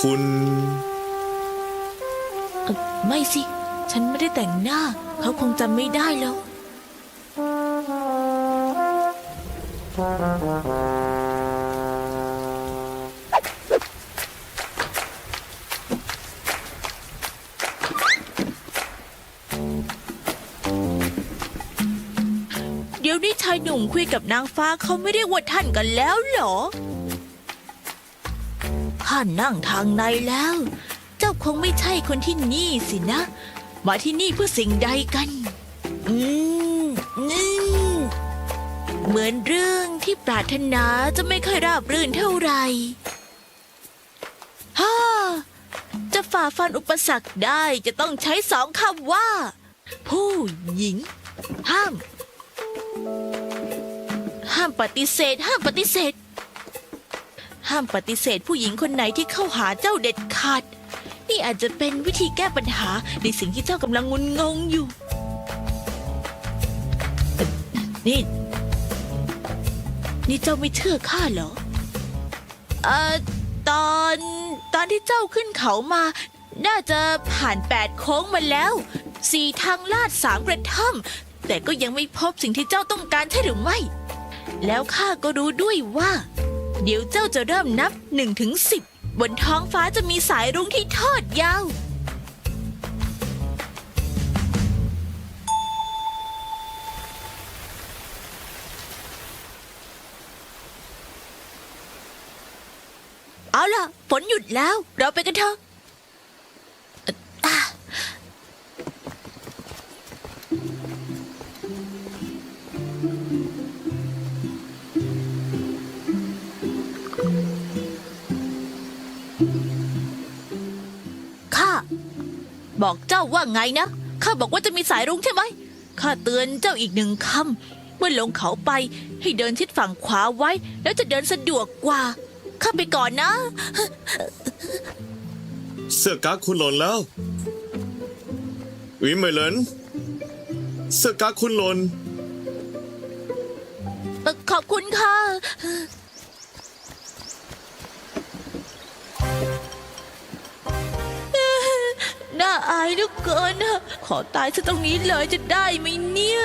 คุณไม่สิฉันไม่ได้แต่งหน้าเขาคงจำไม่ได้แล้วเดี๋ยวนี้ชายหนุ่มคุยกับนางฟ้าเขาไม่เรียกว่าท่านกันแล้วเหรอข้านั่งทางในแล้ว เจ้าคงไม่ใช่คนที่นี่สินะ มาที่นี่เพื่อสิ่งใดกันเหมือนเรื่องที่ปรารถนาจะไม่ค่อยราบรื่นเท่าไหร่ฮ่าจะฝ่าฟันอุปสรรคได้จะต้องใช้สองคำว่า ผู้หญิง ห้ามปฏิเสธห้ามปฏิเสธห้ามปฏิเสธผู้หญิงคนไหนที่เข้าหาเจ้าเด็ดขาดนี่อาจจะเป็นวิธีแก้ปัญหาในสิ่งที่เจ้ากำลังงุนงงอยู่นี่เจ้าไม่เชื่อข้าเหรอตอนที่เจ้าขึ้นเขามาน่าจะผ่าน8 โค้งมาแล้ว4 ทางลาด3 กระท่อมแต่ก็ยังไม่พบสิ่งที่เจ้าต้องการใช่หรือไม่แล้วข้าก็รู้ด้วยว่าเดี๋ยวเจ้าจะเริ่มนับ1 ถึง 10บนท้องฟ้าจะมีสายรุ้งที่ทอดยาวเอาล่ะฝนหยุดแล้วเราไปกันเถอะบอกเจ้าว่าไงนะข้าบอกว่าจะมีสายรุ้งใช่ไหมข้าเตือนเจ้าอีก1 คำเมื่อลงเขาไปให้เดินทิศฝั่งขวาไว้แล้วจะเดินสะดวกกว่าข้าไปก่อนนะเสื้อกั๊กคุณหล่นแล้ววิมเมเลนเสื้อกั๊กคุณหล่นขอบคุณค่ะน่าอายเหลือเกินนะขอตายซะตรงนี้เลยจะได้ไหมเนี่ย